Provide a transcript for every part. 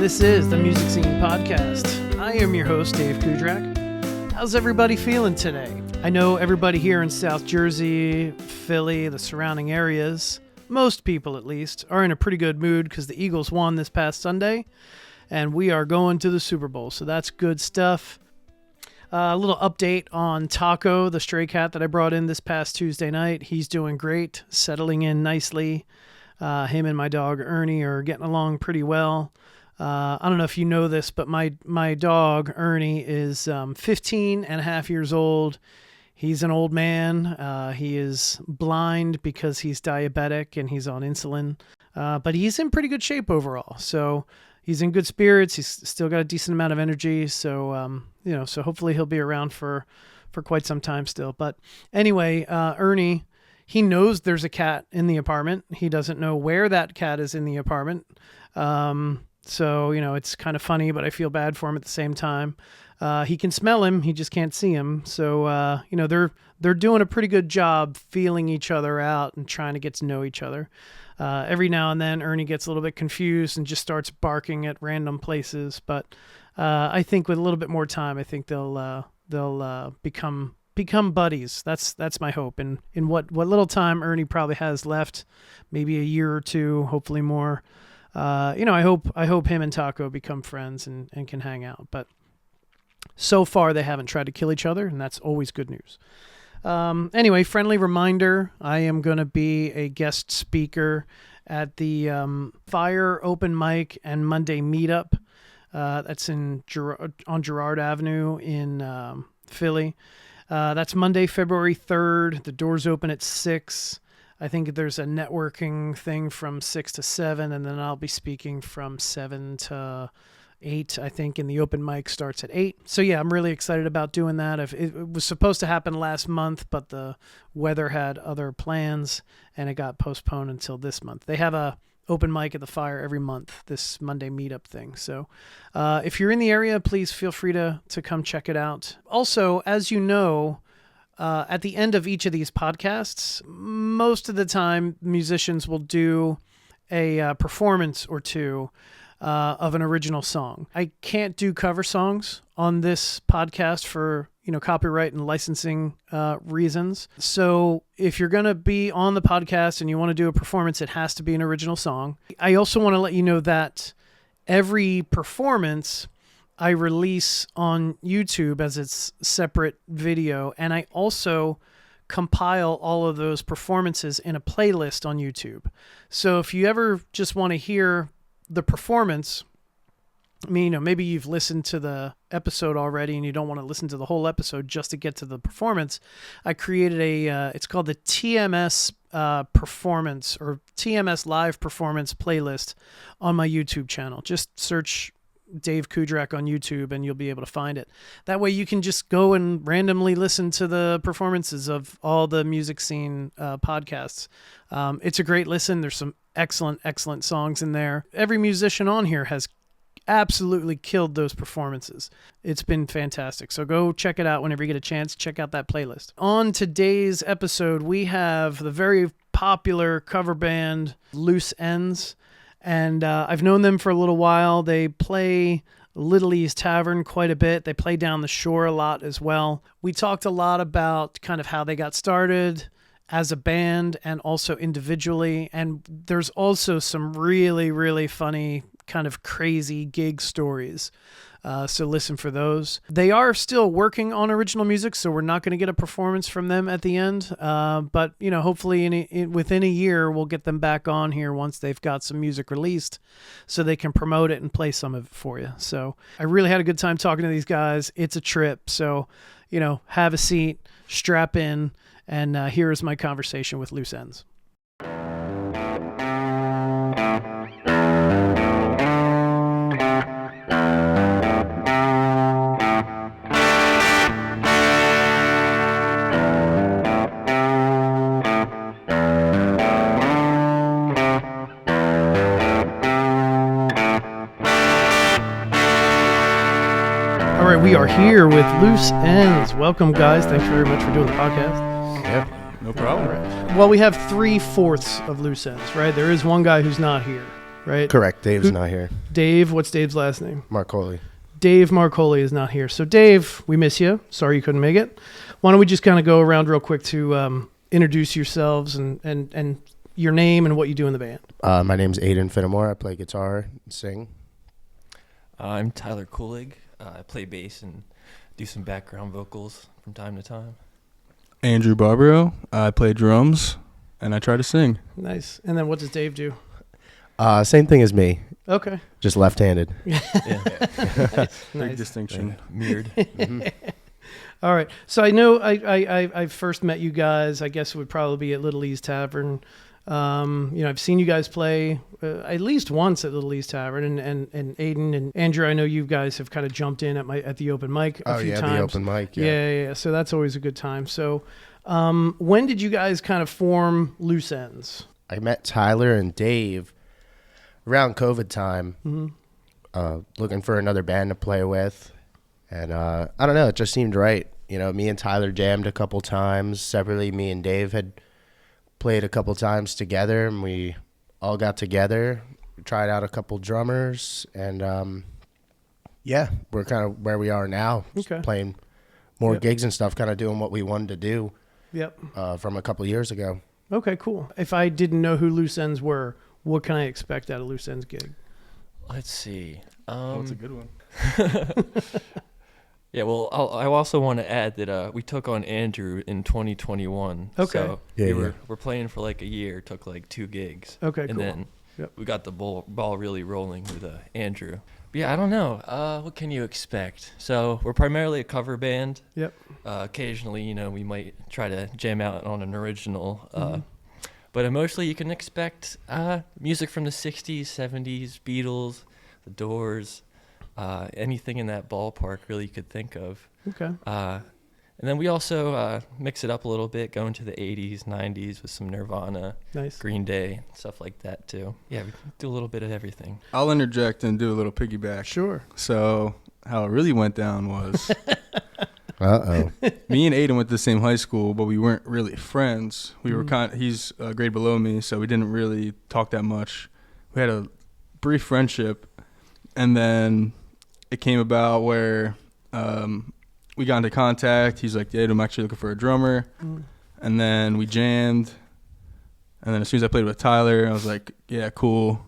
This is the Music Scene Podcast. I am your host, Dave Cudrak. How's everybody feeling today? I know everybody here in South Jersey, Philly, the surrounding areas, most people at least, are in a pretty good mood because the Eagles won this past Sunday, and we are going to the Super Bowl, so that's good stuff. A little update on Taco, the stray cat that I brought in this past Tuesday night. He's doing great, settling in nicely. Him and my dog Ernie are getting along pretty well. I don't know if you know this, but my dog Ernie is 15 and a half years old. He's an old man. He is blind because he's diabetic and he's on insulin. But he's in pretty good shape overall. So he's in good spirits. He's still got a decent amount of energy. So, so hopefully he'll be around for quite some time still. But anyway, Ernie, he knows there's a cat in the apartment. He doesn't know where that cat is in the apartment. So, it's kind of funny, but I feel bad for him at the same time. He can smell him. He just can't see him. So, they're doing a pretty good job feeling each other out and trying to get to know each other. Every now and then Ernie gets a little bit confused and just starts barking at random places. But, I think with a little bit more time, I think they'll become buddies. That's my hope. And in what little time Ernie probably has left, maybe a year or two, hopefully more. I hope him and Taco become friends and can hang out. But so far they haven't tried to kill each other, and that's always good news. Anyway, friendly reminder, I am going to be a guest speaker at the Fire Open Mic and Monday Meetup. That's on Girard Avenue in Philly. That's Monday, February 3rd. The doors open at 6. I think there's a networking thing from 6 to 7, and then I'll be speaking from 7 to 8, I think, and the open mic starts at 8. So, yeah, I'm really excited about doing that. It was supposed to happen last month, but the weather had other plans, and it got postponed until this month. They have a open mic at the Fire every month, this Monday meetup thing. So if you're in the area, please feel free to come check it out. Also, as you know, at the end of each of these podcasts, most of the time musicians will do a performance or two of an original song. I can't do cover songs on this podcast for copyright and licensing reasons. So if you're going to be on the podcast and you want to do a performance, it has to be an original song. I also want to let you know that every performance I release on YouTube as its separate video, and I also compile all of those performances in a playlist on YouTube. So if you ever just want to hear the performance, maybe you've listened to the episode already and you don't want to listen to the whole episode just to get to the performance, I created it's called the TMS performance or TMS live performance playlist on my YouTube channel. Just search Dave Cudrak on YouTube and you'll be able to find it. That way you can just go and randomly listen to the performances of all the Music Scene podcasts. It's a great listen. There's some excellent songs in there. Every musician on here has absolutely killed those performances. It's been fantastic. So go check it out whenever you get a chance. Check out that playlist. On today's episode, we have the very popular cover band Loose Ends. And I've known them for a little while. They play Little E's Tavern quite a bit. They play down the shore a lot as well. We talked a lot about kind of how they got started as a band and also individually. And there's also some really, really funny kind of crazy gig stories. So listen for those. They are still working on original music, so we're not going to get a performance from them at the end. But, hopefully within a year, we'll get them back on here once they've got some music released so they can promote it and play some of it for you. So I really had a good time talking to these guys. It's a trip. So, have a seat, strap in, and here is my conversation with Loose Ends. We are here with Loose Ends. Welcome, guys. Thanks very much for doing the podcast. Yeah, no problem. Right. Well, we have 3/4 of Loose Ends, right? There is one guy who's not here. right? Correct. Dave's not here. Dave, what's Dave's last name? Marcoli. Dave Marcoli is not here. So Dave, we miss you. Sorry you couldn't make it. Why don't we just kind of go around real quick to introduce yourselves and your name and what you do in the band. My name's Aiden Finnemore. I play guitar and sing. I'm Tyler Kulig. I play bass and do some background vocals from time to time. Andrew Barbaro. I play drums and I try to sing. Nice. And then what does Dave do? Same thing as me. Okay. Just left-handed. Yeah. Big distinction. Mirrored. Mm-hmm. All right. So I know I first met you guys, I guess it would probably be at Little E's Tavern. I've seen you guys play at least once at Little E's Tavern, and Aiden and Andrew, I know you guys have kind of jumped in at the open mic a few times. The open mic. Yeah. So that's always a good time. So when did you guys kind of form Loose Ends? I met Tyler and Dave around COVID time, looking for another band to play with. And I don't know, it just seemed right. You know, me and Tyler jammed a couple times. Separately, me and Dave had played a couple times together, and we all got together. We tried out a couple drummers, and we're kind of where we are now. Okay. Playing more gigs and stuff, kind of doing what we wanted to do. Yep. From a couple years ago. Okay, cool. If I didn't know who Loose Ends were, what can I expect at a Loose Ends gig? Let's see. That's a good one. Yeah, well, I also want to add that we took on Andrew in 2021. Okay. So Yeah, we're playing for like a year, took like 2 gigs. Okay, and cool. then Yep. we got the ball really rolling with Andrew. But yeah, I don't know. What can you expect? So we're primarily a cover band. Yep. Occasionally, we might try to jam out on an original. But mostly you can expect music from the 60s, 70s, Beatles, The Doors, anything in that ballpark really you could think of. Okay. And then we also mix it up a little bit, go into the 80s, 90s with some Nirvana, Nice. Green Day, stuff like that too. Yeah, we do a little bit of everything. I'll interject and do a little piggyback. Sure. So how it really went down was Uh-oh. me and Aiden went to the same high school, but we weren't really friends. We were he's a grade below me, so we didn't really talk that much. We had a brief friendship, and then it came about where we got into contact. He's like, yeah, I'm actually looking for a drummer. And then we jammed. And then as soon as I played with Tyler, I was like, yeah, cool.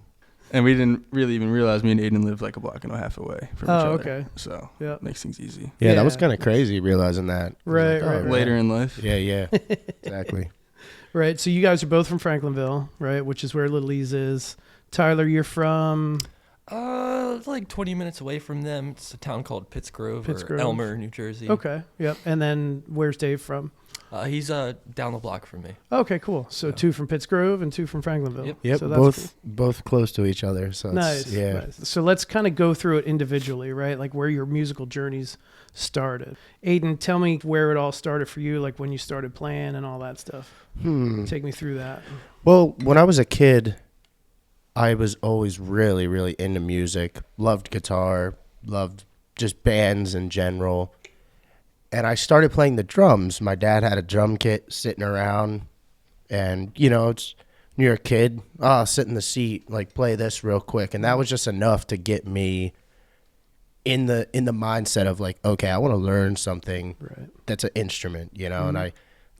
And we didn't really even realize me and Aiden lived like a block and a half away from each other. Okay. So Yeah. makes things easy. Yeah, that was Yeah. kind of crazy realizing that. I was Right, like, right. Later in life. Yeah, exactly. Right. So you guys are both from Franklinville, right? Which is where Little E's is. Tyler, you're from? It's like 20 minutes away from them. It's a town called Pittsgrove, Pittsgrove. or Elmer, New Jersey. Okay. Yep. And then where's Dave from? He's down the block from me. Okay, cool. So 2 from Pittsgrove and 2 from Franklinville. Yep, So that's both close to each other. So cool. Nice. yeah. Nice. So let's kind of go through it individually, right? Like where your musical journeys started. Aiden, tell me where it all started for you, like when you started playing and all that stuff. Take me through that. Well, when I was a kid, I was always really, really into music. Loved guitar, loved just bands in general. And I started playing the drums. My dad had a drum kit sitting around. And, it's when you're a kid, sit in the seat, like play this real quick. And that was just enough to get me in the mindset of like, okay, I want to learn something that's an instrument, and I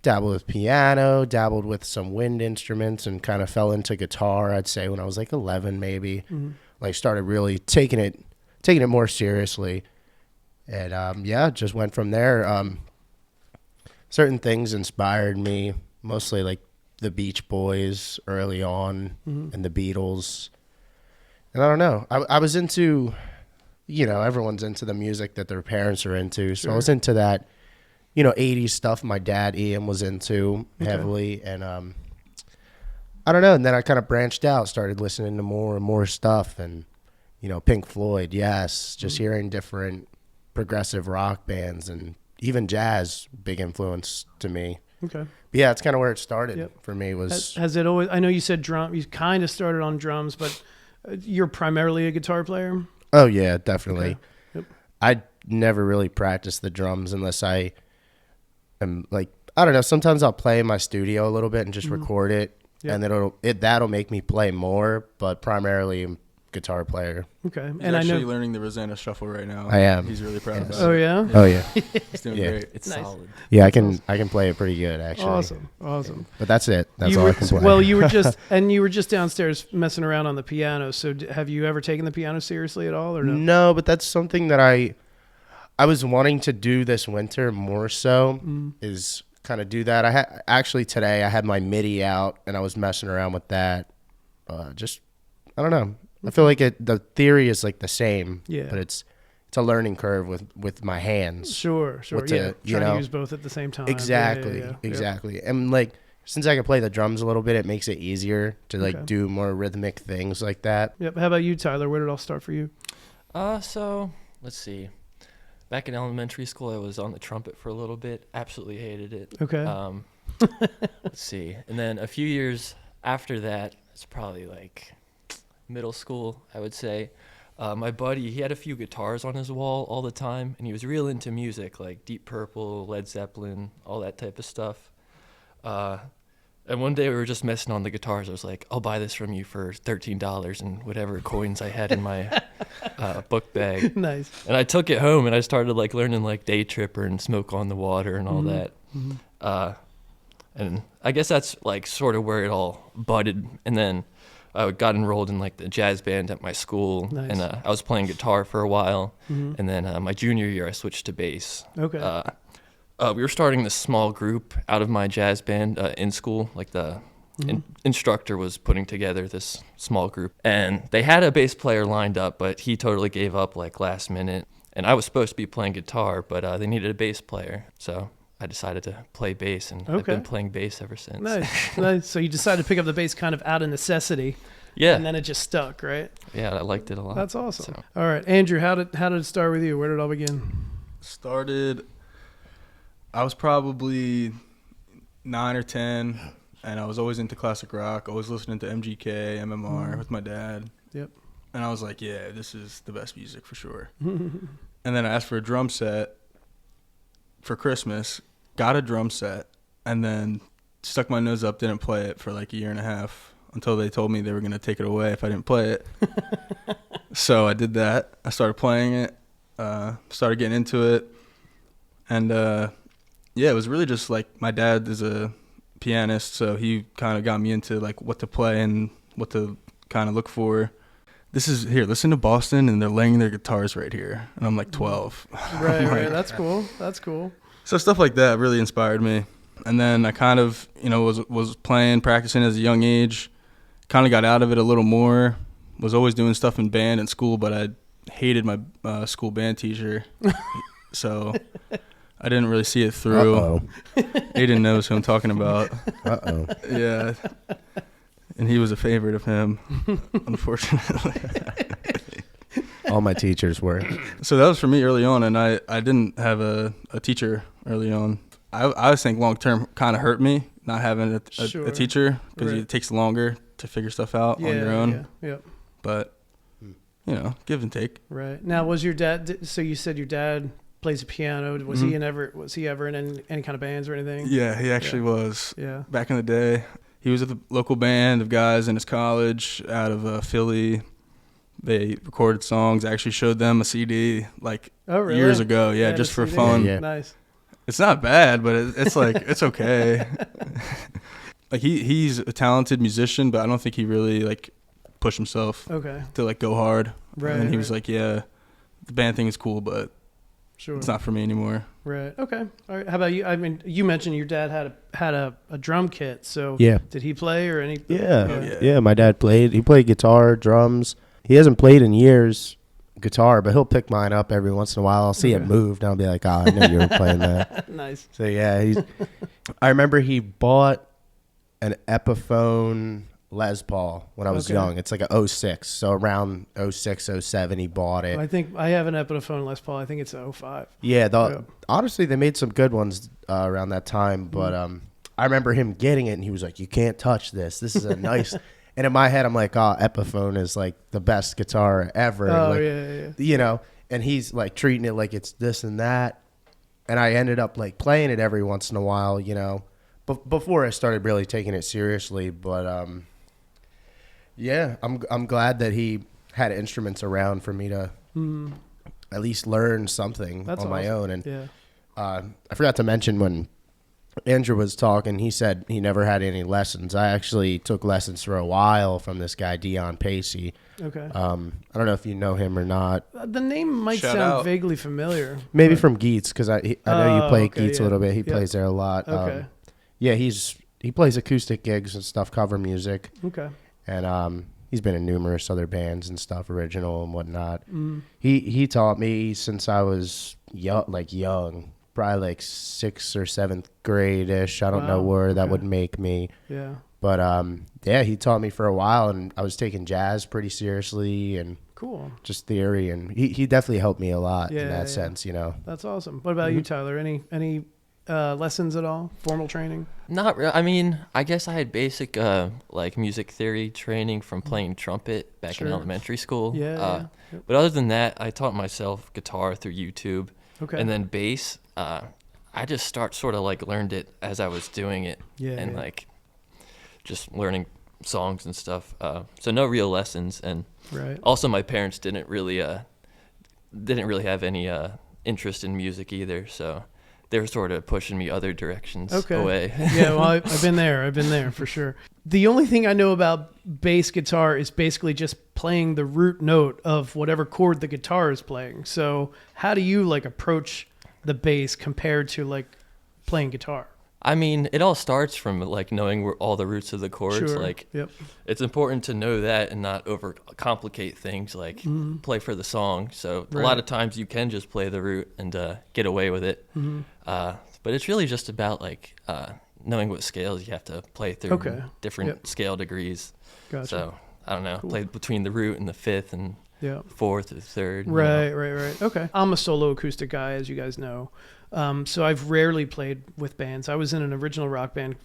dabbled with piano, dabbled with some wind instruments, and kind of fell into guitar, I'd say when I was like 11 maybe. Like started really taking it more seriously. And just went from there. Certain things inspired me, mostly like the Beach Boys early on and the Beatles. And I don't know, I was into, everyone's into the music that their parents are into. So I was into that, 80s stuff my dad Ian was into heavily. And I don't know. And then I kind of branched out, started listening to more and more stuff. And, Pink Floyd, yes, just hearing different progressive rock bands and even jazz, big influence to me. Okay. But yeah, it's kind of where it started for me. Has it always, I know you said drum, you kind of started on drums, but you're primarily a guitar player? Oh yeah, definitely. Okay. Yep. I never really practice the drums unless I am like, I don't know, sometimes I'll play in my studio a little bit and just record it, Yep. and that'll make me play more, but primarily I'm a guitar player. Okay. He's And I actually know. learning the Rosanna Shuffle right now. I am. He's really proud Yes. about Oh it. yeah. Oh yeah, He's doing Yeah. great. It's Nice. solid. yeah. That's I can play it pretty good actually. Awesome. But that's it. That's You all were, I can play. well, you were just downstairs messing around on the piano. So have you ever taken the piano seriously at all, or no? No, but that's something that I was wanting to do this winter more so, is kind of do that. Actually today I had my MIDI out and I was messing around with that. Just I don't know. I feel like the theory is like the same, Yeah. but it's a learning curve with my hands. Sure. What Yeah. to, you Trying to know? use both at the same time. Exactly, Yeah. exactly. And like since I can play the drums a little bit, it makes it easier to like Okay. do more rhythmic things like that. Yep. How about you, Tyler? Where did it all start for you? So let's see. Back in elementary school, I was on the trumpet for a little bit. Absolutely hated it. Okay. Let's see. And then a few years after that, it's probably like middle school, I would say. My buddy, he had a few guitars on his wall all the time, and he was real into music, like Deep Purple, Led Zeppelin, all that type of stuff. And one day we were just messing on the guitars. I was like, I'll buy this from you for $13 and whatever coins I had in my book bag. Nice. And I took it home and I started like learning like Day Tripper and Smoke on the Water and all that. And I guess that's like sort of where it all budded. And then I got enrolled in like the jazz band at my school. Nice. And I was playing guitar for a while. And then my junior year, I switched to bass. Okay. We were starting this small group out of my jazz band in school. Like the instructor was putting together this small group, and they had a bass player lined up, but he totally gave up like last minute. And I was supposed to be playing guitar, but they needed a bass player, so I decided to play bass, and I've Okay. been playing bass ever since. Nice. So you decided to pick up the bass kind of out of necessity, Yeah, and then it just stuck, right? yeah, I liked it a lot. That's awesome. So, All right, Andrew, how did it start with you? Where did it all begin? I was probably 9 or 10, and I was always into classic rock, always listening to MGK, MMR with my dad. Yep. And I was like, yeah, this is the best music for sure. And then I asked for a drum set for Christmas, got a drum set, and then stuck my nose up, didn't play it for like a year and a half until they told me they were going to take it away if I didn't play it. So I did that. I started playing it, started getting into it. And yeah, it was really just like my dad is a pianist, so he kind of got me into like what to play and what to kind of look for. This is here, listen to Boston, and they're laying their guitars right here. And I'm like 12. Right, Like- right. That's cool. That's cool. So stuff like that really inspired me. And then I kind of, was playing, practicing as a young age. Kind of got out of it a little more. Was always doing stuff in band in school, but I hated my school band teacher. So I didn't really see it through. Uh-oh. Aiden knows who I'm talking about. Uh-oh. Yeah. And he was a favorite of him, unfortunately. All my teachers were. So that was for me early on, and I didn't have a teacher early on. I think long term kind of hurt me not having Sure. a teacher, because Right. it takes longer to figure stuff out on your own. Yeah. But, give and take. Right. Now, was your dad? So you said your dad plays the piano. Was he ever in any kind of bands or anything? Yeah, he actually was. Yeah. Back in the day, he was with a local band of guys in his college out of Philly. They recorded songs. I actually showed them a CD Oh, really? years ago. Yeah, Had a just for CD? fun. Yeah. Nice. It's not bad, but it's like it's okay. Like he's a talented musician, but I don't think he really like pushed himself Okay. to like go hard. Right. And he was right. like, yeah, the band thing is cool, but Sure. it's not for me anymore. Right. Okay. All right. How about you? I mean, you mentioned your dad had a drum kit. So Yeah. did he play or any? Yeah. Oh, yeah. Yeah, my dad played. He played guitar, drums. He hasn't played in years guitar, but he'll pick mine up every once in a while. I'll see it Okay. moved, and I'll be like, I knew you were playing that. Nice. So, yeah, I remember he bought an Epiphone Les Paul when I was Okay. young. It's like a 06. So around 06, 07, he bought it. I think I have an Epiphone Les Paul. I think it's 05. Yeah, Yeah. honestly, they made some good ones around that time. But I remember him getting it, and he was like, "You can't touch this. This is a nice." And in my head, I'm like, "Oh, Epiphone is like the best guitar ever." Oh like, yeah. And he's like treating it like it's this and that. And I ended up like playing it every once in a while, before I started really taking it seriously. But yeah, I'm glad that he had instruments around for me to at least learn something That's on my awesome. own. And Yeah. I forgot to mention when Andrew was talking, he said he never had any lessons. I actually took lessons for a while from this guy, Dion Pacey. Okay. I don't know if you know him or not. The name might Shout sound out. vaguely familiar. Maybe but- from Geets, because I know you Oh, play okay, Geets yeah. a little bit. He Yep. plays there a lot. Okay. Yeah, he plays acoustic gigs and stuff, cover music, Okay. and he's been in numerous other bands and stuff, original and whatnot. Mm. He taught me since I was young, probably like 6th or 7th grade ish. I don't know Wow, where that okay. would make me, Yeah. but yeah, he taught me for a while, and I was taking jazz pretty seriously and Cool. just theory, and he definitely helped me a lot in Yeah, that yeah. sense, you know. That's awesome. What about you, Tyler? Any lessons at all? Formal training? Not really. I mean, I guess I had basic like music theory training from playing trumpet back Sure. in elementary school. Yeah. Yeah. Yep. But other than that, I taught myself guitar through YouTube, Okay. and then bass. I just sort of like learned it as I was doing it, Yeah. and yeah. like just learning songs and stuff. So no real lessons, and Right. also my parents didn't really have any interest in music either, so they were sort of pushing me other directions Okay. away. Yeah, well, I've been there. I've been there for sure. The only thing I know about bass guitar is basically just playing the root note of whatever chord the guitar is playing. So how do you like approach the bass compared to like playing guitar? I mean, it all starts from like knowing where all the roots of the chords. Sure. Like, Yep. it's important to know that and not overcomplicate things. Like, play for the song. So a Mm-hmm. Right. lot of times you can just play the root and get away with it. Mm-hmm. But it's really just about like knowing what scales you have to play through. Okay. Different Yep. scale degrees. Gotcha. So I don't know. Cool. Play between the root and the fifth and Yeah. fourth or third. you know. Right. Okay. I'm a solo acoustic guy, as you guys know. So I've rarely played with bands. I was in an original rock band,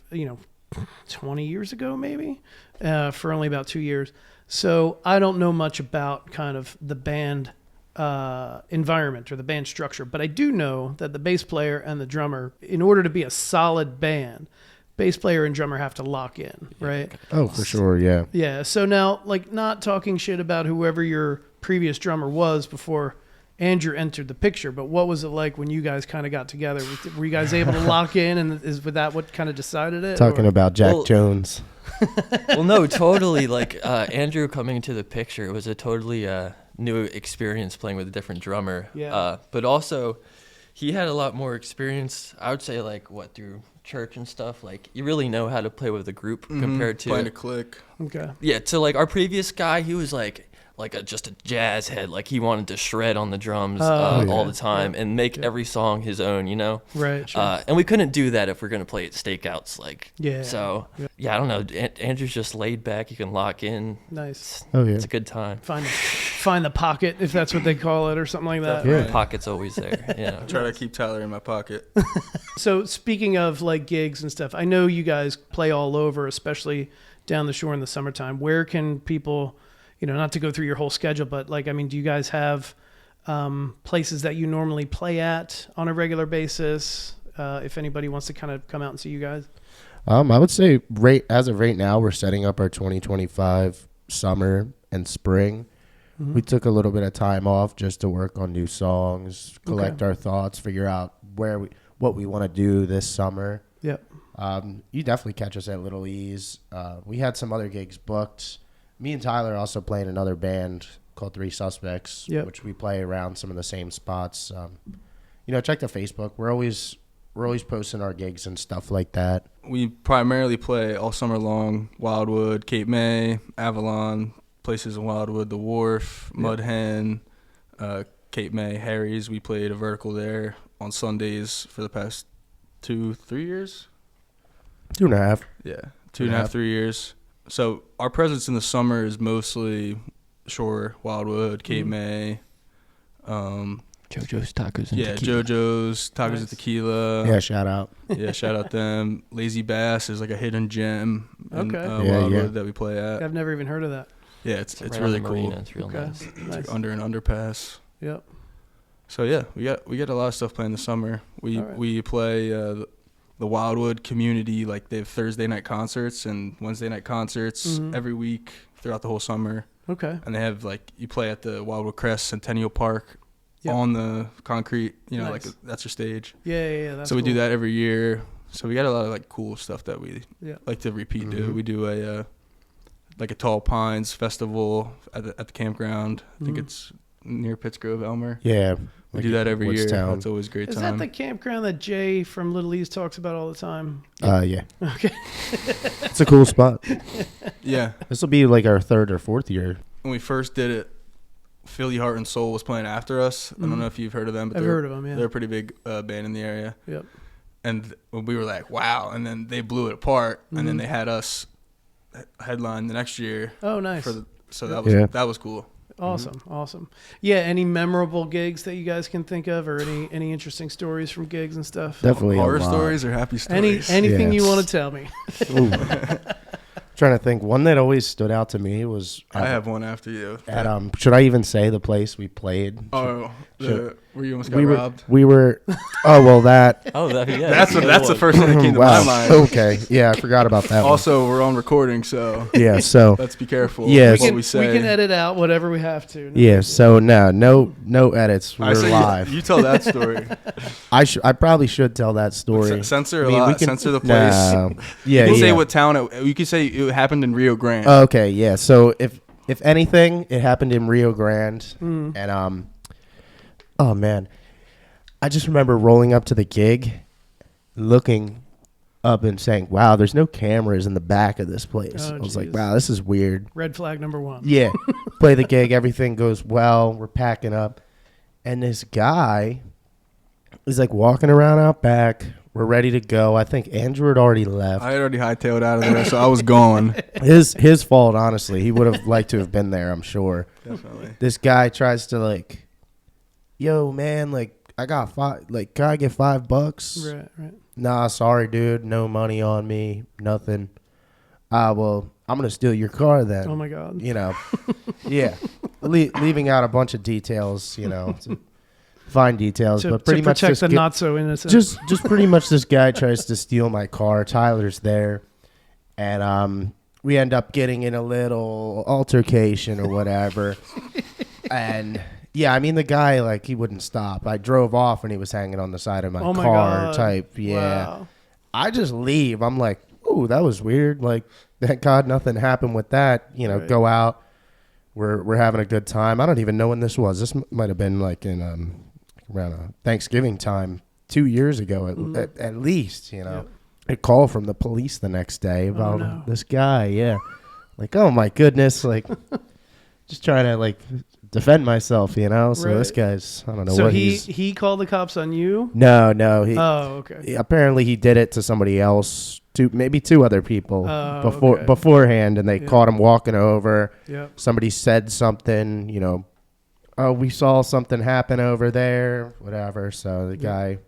20 years ago, maybe, for only about 2 years. So I don't know much about kind of the band environment or the band structure, but I do know that the bass player and the drummer, in order to be a solid band, bass player and drummer have to lock in, right? Oh, for sure, yeah. Yeah. So now, like, not talking shit about whoever your previous drummer was before Andrew entered the picture, but what was it like when you guys kind of got together? Were you guys able to lock in, and was that what kind of decided it? Talking or? about Jack Well- Jones. Well, no, totally. Like Andrew coming into the picture, it was a totally new experience playing with a different drummer. Yeah. But also, he had a lot more experience. I would say, like, through church and stuff. Like, you really know how to play with a group compared to playing a click. Okay. yeah. To like our previous guy, he was like just a jazz head. Like, he wanted to shred on the drums Oh, all yeah. the time and make Yeah. every song his own. You know. Right. Sure. And we couldn't do that if we're gonna play at stakeouts. Like, Yeah. So Yeah. yeah, I don't know. Andrew's just laid back. You can lock in. Nice. Oh, yeah. It's a good time. Find the pocket, if that's what they call it, or something like that. Yeah. The pocket's always there. Yeah. Try to keep Tyler in my pocket. So speaking of like gigs and stuff, I know you guys play all over, especially down the shore in the summertime. Where can people, not to go through your whole schedule, but like, I mean, do you guys have places that you normally play at on a regular basis? If anybody wants to kind of come out and see you guys. I would say as of right now, we're setting up our 2025 summer and spring. Mm-hmm. We took a little bit of time off just to work on new songs, collect our thoughts, figure out what we want to do this summer. Yep. You definitely catch us at Little E's. We had some other gigs booked. Me and Tyler also play in another band called Three Suspects, Yep. which we play around some of the same spots. Check the Facebook. We're always posting our gigs and stuff like that. We primarily play all summer long Wildwood, Cape May, Avalon, places in Wildwood, The Wharf, Mud Hen, Cape May, Harry's. We played a vertical there on Sundays for the past 2-3 years. 2.5. Yeah, 2.5, 3 years. So our presence in the summer is mostly Shore, Wildwood, Cape May. JoJo's Tacos and Yeah, Tequila. JoJo's, Tacos Nice. and Tequila. Yeah, shout out. Yeah, shout out them. Lazy Bass is like a hidden gem in Okay. Wildwood that we play at. I've never even heard of that. Yeah, it's Right on really the cool. marina. It's real Okay. nice. Nice. Under an underpass. Yep. So yeah, we got a lot of stuff playing this summer. We All right. we play the Wildwood community, like they have Thursday night concerts and Wednesday night concerts every week throughout the whole summer. Okay. And they have like, you play at the Wildwood Crest Centennial Park on the concrete, nice. Like that's your stage. Yeah. That's so we cool. do that every year. So we got a lot of like cool stuff that we like to repeat. Do we do a like a Tall Pines festival at the campground? I think it's near Pittsgrove, Elmer. Yeah. We do that every year. Town. That's always a great Is time. that the campground that Jay from Little East talks about all the time? Yeah. Okay. It's a cool spot. Yeah. This will be like our 3rd or 4th year. When we first did it, Philly Heart and Soul was playing after us. I don't know if you've heard of them, but I've heard of them, yeah. They're a pretty big band in the area. Yep. And we were like, wow. And then they blew it apart. And then they had us headline the next year. Oh, nice. So that was cool. Awesome. Yeah, any memorable gigs that you guys can think of, or any interesting stories from gigs and stuff? Definitely horror stories or happy stories. Anything you want to tell me? Trying to think. One that always stood out to me was I have one after you. At should I even say the place we played? Oh, where you almost got robbed? We were. Oh well, that. Oh, that's the first thing that came to my mind. Okay, yeah, I forgot about that. Also, we're on recording, so yeah, so let's be careful. Yeah, what we say. We can edit out whatever we have to. Yeah, so no edits. We're live. You tell that story. I probably should tell that story. Censor a lot. Censor the place. No. Yeah, you can say what town. You can say it happened in Rio Grande. Okay, yeah. So if anything, it happened in Rio Grande, and oh man, I just remember rolling up to the gig, looking up and saying, "Wow, there's no cameras in the back of this place." I was like, "Wow, this is weird." Red flag number 1. Yeah, play the gig, everything goes well. We're packing up, and this guy is like walking around out back. We're ready to go. I think Andrew had already left. I had already hightailed out of there, so I was gone. His fault, honestly. He would have liked to have been there, I'm sure. Definitely. This guy tries to like, yo, man, like, I got $5. Like, can I get $5? Right. Nah, sorry, dude. No money on me. Nothing. Well, I'm gonna steal your car then. Oh my God. Yeah. Leaving out a bunch of details, fine details, but pretty much protect the not so innocent. Just pretty much this guy tries to steal my car. Tyler's there, and we end up getting in a little altercation or whatever. And yeah, I mean the guy, like, he wouldn't stop. I drove off and he was hanging on the side of my car. God. Type. Yeah. Wow. I just leave. I'm like, ooh, that was weird. Like, thank God nothing happened with that. Right. Go out. We're having a good time. I don't even know when this was. This might have been like in around Thanksgiving time 2 years ago at least. Yep. A call from the police the next day about this guy. Yeah, like, oh my goodness, like just trying to like defend myself. So this guy's, I don't know. So he called the cops on you? No. Okay. Apparently he did it to somebody else. Maybe 2 other people beforehand, and they caught him walking over. Yep. Somebody said something, oh, we saw something happen over there, whatever. So the guy,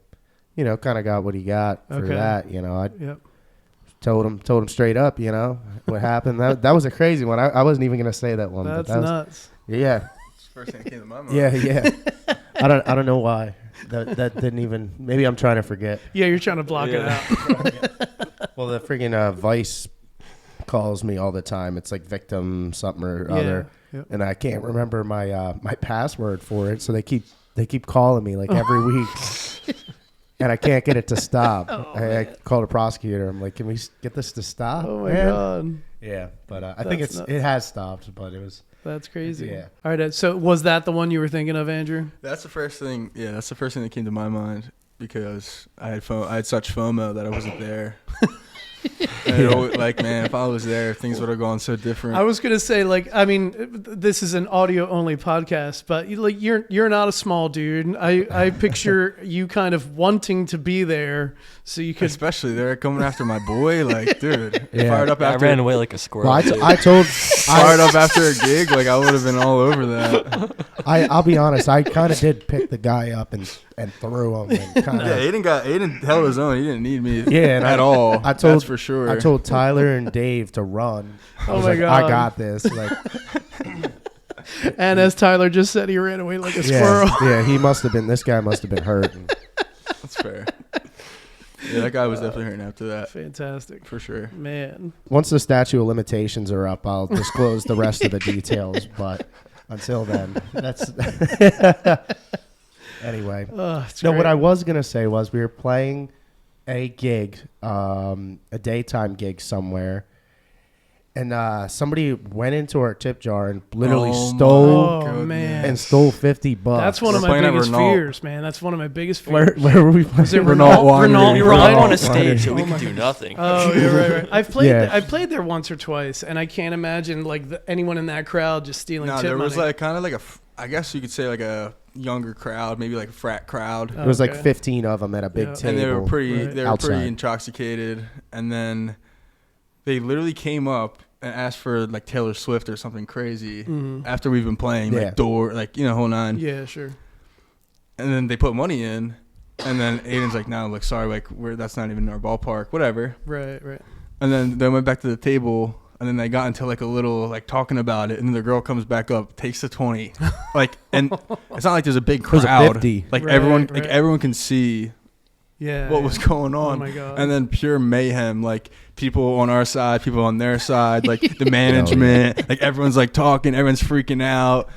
kind of got what he got for that. I told him straight up, what happened. That was a crazy one. I wasn't even gonna say that one. That's but nuts. Yeah. First thing that came to my mind. Yeah. I don't know why. That didn't even. Maybe I'm trying to forget. Yeah, you're trying to block it out. Well, the friggin' Vice calls me all the time. It's like victim something or other, and I can't remember my my password for it. So they keep calling me like every week, and I can't get it to stop. I called a prosecutor. I'm like, can we get this to stop? Oh my God. Yeah, but I think it has stopped, but it was. That's crazy. Yeah. All right. So was that the one you were thinking of, Andrew? That's the first thing. Yeah, that's the first thing that came to my mind because I had such FOMO that I wasn't there. And like, man, if I was there, things would have gone so different. I was gonna say, like, I mean, this is an audio only podcast, but like, you're not a small dude. I picture you kind of wanting to be there, so you could. Especially they're coming after my boy, like, dude. Fired up after. I ran away like a squirrel. Well, I told. Fired up after a gig, like I would have been all over that. I'll be honest. I kind of did pick the guy up and threw him. And kinda, Aiden held his own. He didn't need me. And at all. That's for sure. I told Tyler and Dave to run. I was God! I got this. Like, and as Tyler just said, he ran away like a squirrel. Yeah, he must have been. This guy must have been hurt. That's fair. Yeah, that guy was definitely hurting after that. Fantastic. For sure. Man. Once the statute of limitations are up, I'll disclose the rest of the details. But until then, that's anyway. It's No, great. what I was gonna say was we were playing a gig, a daytime gig somewhere, and somebody went into our tip jar and literally stole Oh, man. and stole $50. That's one of We're my playing at biggest Renault. fears, man. That's one of my biggest fears. Where were we playing? Was it Renault Renault? Winery. Renault We were up Winery? on a stage, so we Oh could my do nothing. Oh, yeah, right. I've played. Yeah. I've played there once or twice, and I can't imagine like anyone in that crowd just stealing No, tip there was money. like kind of like I guess you could say like a younger crowd, maybe like a frat crowd. There was like Okay. 15 of them at a big Yeah. table. And they were pretty Right. they were Outside. pretty intoxicated, and then they literally came up and asked for like Taylor Swift or something crazy after we've been playing Yeah. like door, like whole nine. Yeah, sure. And then they put money in, and then Aiden's like, no, like sorry, like that's not even in our ballpark, whatever. Right. And then they went back to the table, and then they got into like a little like talking about it, and then the girl comes back up, takes the 20, like, and it's not like there's a big There's a crowd, 50. like Right, everyone, right. like everyone can see Yeah. what was going Oh on. my god. And then pure mayhem, like people on our side, people on their side, like the management, like everyone's like talking, everyone's freaking out.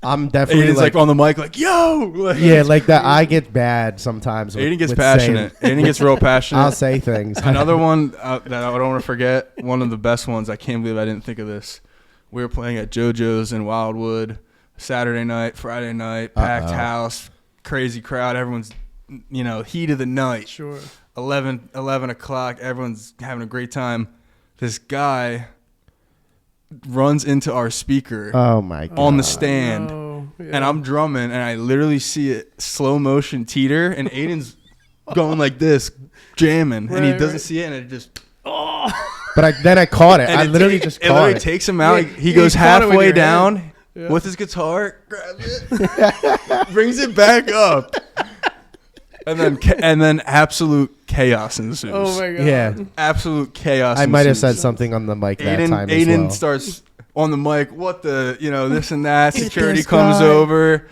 I'm definitely Aiden's like on the mic, like yo, like, yeah, like that. I get bad sometimes. Aiden gets with passionate. saying- Aiden gets real passionate. I'll say things. Another one that I don't want to forget, one of the best ones. I can't believe I didn't think of this. We were playing at JoJo's in Wildwood, Saturday night, Friday night, packed house, crazy crowd. Everyone's, heat of the night. Sure. 11 o'clock. Everyone's having a great time. This guy runs into our speaker Oh my god. on the stand, No. Yeah. and I'm drumming, and I literally see it slow motion teeter, and Aiden's going like this, jamming, and he Right, doesn't right. see it, and it just. But then I caught it. And I it literally ta- just it caught literally it. takes him out. Yeah, He you goes caught it with halfway your hand. down Yeah. with his guitar, grabs it, brings it back up, and then absolute chaos ensues. Oh my god. Yeah. Absolute chaos. I might have said ensues. something on the mic that time as Aiden well. starts on the mic. What the this and that. Security this comes guy. over.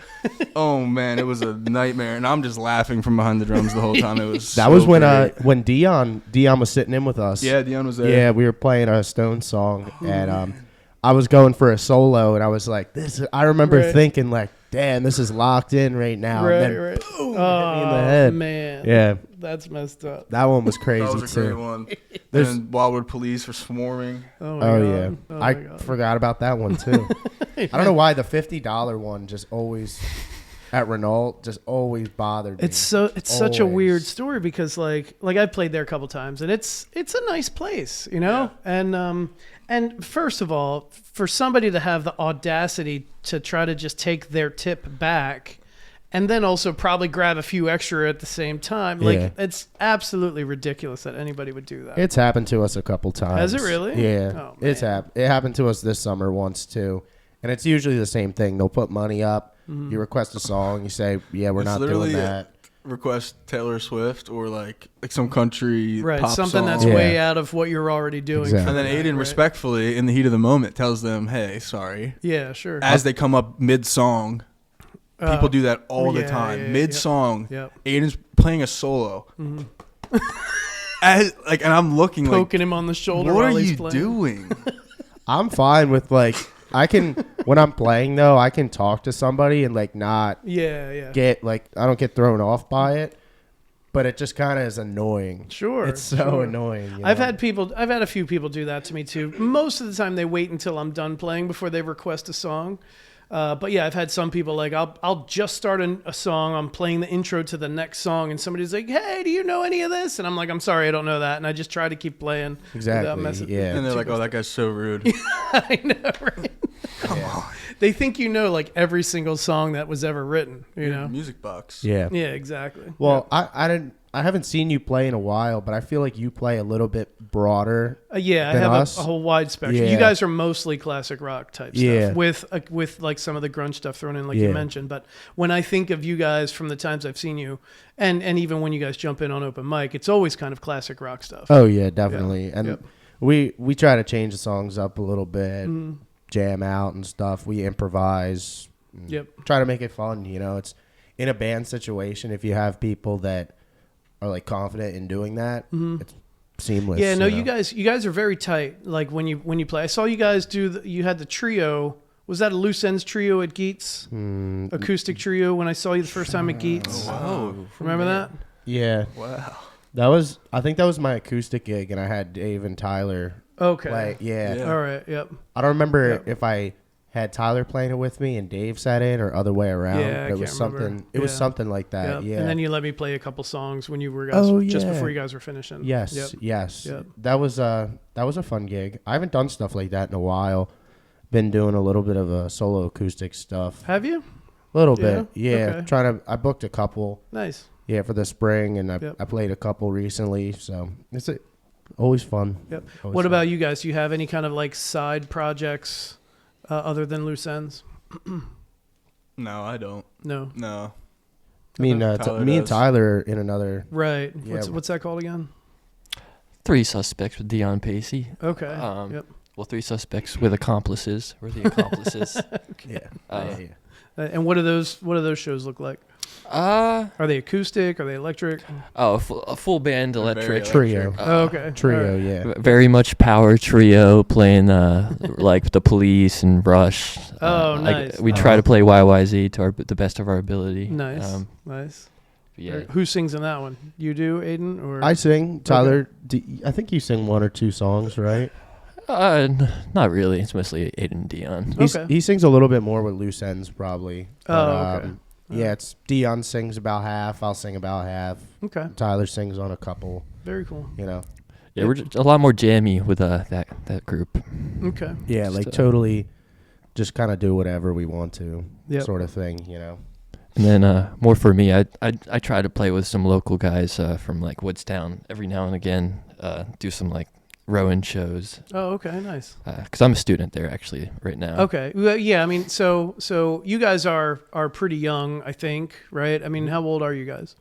Oh man, it was a nightmare, and I'm just laughing from behind the drums the whole time. It was That so was great. when Dion was sitting in with us. Yeah, Dion was there. Yeah, we were playing a Stone song, and I was going for a solo, and I was like, I remember Right. thinking like, damn, this is locked in right now. Right. And then Right. boom, hit me in Oh the head. man. Yeah, That's messed up. that one was crazy That was a great too. one. There's- And Wildwood Police for swarming. Oh my Oh god. yeah, Oh my I god. forgot about that one too. I don't know why the $50 one just always at Renault just always bothered me. It's such a Always. weird story because like I've played there a couple times and it's a nice place, and first of all, for somebody to have the audacity to try to just take their tip back and then also probably grab a few extra at the same time, like Yeah. it's absolutely ridiculous that anybody would do that. It's happened to us a couple times. Has it really? Yeah, Oh, it's man. It happened to us this summer once too, and it's usually the same thing. They'll put money up. Mm-hmm. You request a song. You say, "Yeah, we're It's not literally doing that." Request Taylor Swift or like some country Right, pop something song. that's Yeah. way out of what you're already doing. Exactly. And then for that, Aiden right? respectfully, in the heat of the moment, tells them, "Hey, sorry." Yeah, sure. As they come up mid-song, people do that all the yeah, time. yeah, yeah, Mid-song, Yep. Aiden's playing a solo. And I'm looking Poking him on the shoulder like, what while are he's you playing. doing? I'm fine with like I can when I'm playing though. I can talk to somebody and like not Yeah. get like I don't get thrown off by it, but it just kind of is annoying. Sure. It's so sure. annoying. you I've know? had a few people do that to me too. Most of the time they wait until I'm done playing before they request a song. But yeah, I've had some people like I'll just start a song. I'm playing the intro to the next song, and somebody's like, "Hey, do you know any of this?" And I'm like, "I'm sorry, I don't know that." And I just try to keep playing. without Exactly, messing- yeah. And they're like, "Oh, that guy's so rude." I know, right? Come on. They think you know like every single song that was ever written. You know? Music box. Yeah. Yeah, exactly. Well, I haven't seen you play in a while, but I feel like you play a little bit broader. Yeah, I than have us. a whole wide spectrum. Yeah. You guys are mostly classic rock type Yeah. stuff with like some of the grunge stuff thrown in, like Yeah. you mentioned. But when I think of you guys from the times I've seen you, and even when you guys jump in on open mic, it's always kind of classic rock stuff. Oh yeah, definitely. Yeah. And Yep. we try to change the songs up a little bit, Mm-hmm. jam out and stuff. We improvise. Yep. Try to make it fun. It's in a band situation. If you have people that are like confident in doing that, it's seamless. Yeah, no, you know? you guys are very tight. Like when you play, I saw you guys do. You had the trio. Was that a Loose Ends trio at Geets? Acoustic trio. When I saw you the first time at Geets. Wow. Remember that? Yeah. Wow. I think that was my acoustic gig, and I had Dave and Tyler Okay. play. Yeah. All right. Yep. I don't remember if I had Tyler playing it with me and Dave sat in, or other way around. Yeah, but I it was can't something. remember. It was Yeah. something like that. Yeah. And then you let me play a couple songs when you were guys just before you guys were finishing. Yes. Yep. Yes. Yep. That was a fun gig. I haven't done stuff like that in a while. Been doing a little bit of a solo acoustic stuff. Have you? A little bit. Yeah? Yeah. Okay. I booked a couple. Nice. Yeah, for the spring, and I played a couple recently. So it's always fun. Yep. Always What fun. about you guys? Do you have any kind of like side projects other than Loose Ends? No, I don't. No. No. Me and Tyler Tyler in another. Right. Yeah. What's that called again? Three suspects with Dion Pacey. Okay. Well, three suspects with accomplices. We're the accomplices. Yeah. Yeah. And what do those shows look like? Are they acoustic? Are they electric? A full band Very electric. Trio. Okay. Trio, All right. yeah. Very much power trio, playing like the Police and Rush. Oh, nice. We try to play YYZ to the best of our ability. Nice. Nice. Yeah. Who sings in that one? You do, Aiden? Or I sing. Tyler, I think you sing one or two songs, right? Not really. It's mostly Aiden and Dion. He sings a little bit more with Loose Ends, probably. Okay. Yeah, it's Dion sings about half. I'll sing about half. Okay. Tyler sings on a couple. Very cool. You know. Yeah, we're just a lot more jammy with that group. Okay. Yeah, Just, like totally, just kind of do whatever we want to, sort of thing. You know. And then more for me, I try to play with some local guys from like Woodstown every now and again. Do some like Rowan shows. Oh, okay, nice. Because I'm a student there actually right now. Okay, well, yeah. I mean, so you guys are pretty young, I think, right? I mean, how old are you guys?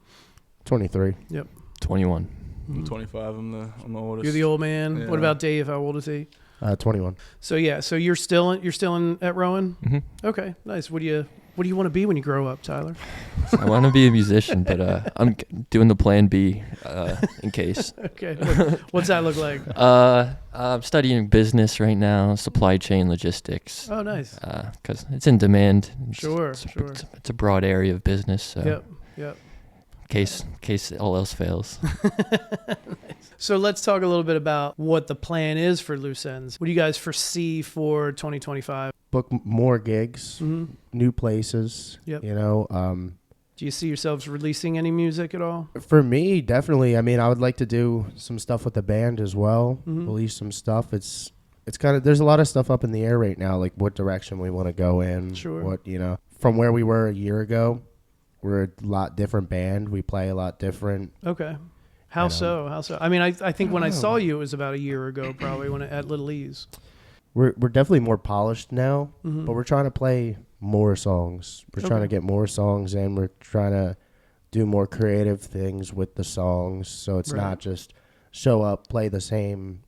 23. Yep. 21. I'm 25. I'm the oldest. You're the old man. Yeah. What about Dave? How old is he? 21. So yeah, so you're still in at Rowan. Mm-hmm. Okay, nice. What do you want to be when you grow up, Tyler? I want to be a musician, but I'm doing the plan B in case. Okay, what's that look like? I'm studying business right now, supply chain logistics. Oh, nice. Because it's in demand. Sure. It's a broad area of business. So Yep. Case all else fails. So let's talk a little bit about what the plan is for Loose Ends. What do you guys foresee for 2025? Book more gigs, new places. Yep. You know. Do you see yourselves releasing any music at all? For me, definitely. I mean, I would like to do some stuff with the band as well. Release some stuff. It's kind of, there's a lot of stuff up in the air right now, like what direction we want to go in. Sure. What, you know, from where we were a year ago, we're a lot different band. We play a lot different. Okay. How so? I mean, I think when I saw you, it was about a year ago, probably at Little E's. We're definitely more polished now, but we're trying to play more songs. We're trying to get more songs in. We're trying to do more creative things with the songs, so it's not just show up, play the same,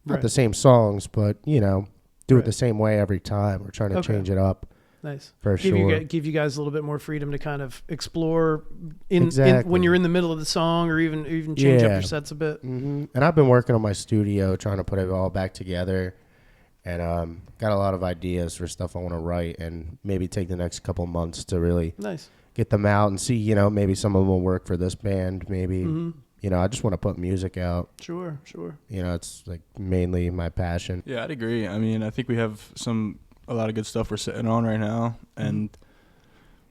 not the same songs, but you know, do it the same way every time. We're trying to change it up. Nice. For sure. Give you guys a little bit more freedom to kind of explore in Exactly. when you're in the middle of the song, or even change up your sets a bit. And I've been working on my studio, trying to put it all back together, and got a lot of ideas for stuff I want to write, and maybe take the next couple months to really get them out and see, you know, maybe some of them will work for this band. Maybe, you know, I just want to put music out. Sure. You know, it's like mainly my passion. Yeah, I'd agree. I mean, I think we have a lot of good stuff we're sitting on right now, and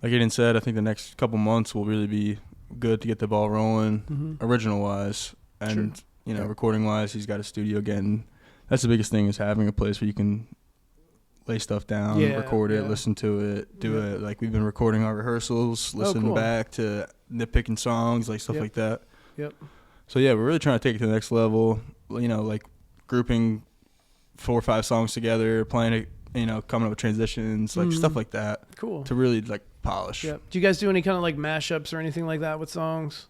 like Aiden said, I think the next couple months will really be good to get the ball rolling, original wise, and you know, recording wise. He's got a studio again. That's the biggest thing, is having a place where you can lay stuff down, record it, listen to it, do it. Like, we've been recording our rehearsals, listening back to nitpicking songs, like stuff like that. Yep. So yeah, we're really trying to take it to the next level. You know, like grouping 4 or 5 songs together, playing it, you know, coming up with transitions, like stuff like that. Cool. To really like polish. Yep. Do you guys do any kind of like mashups or anything like that with songs?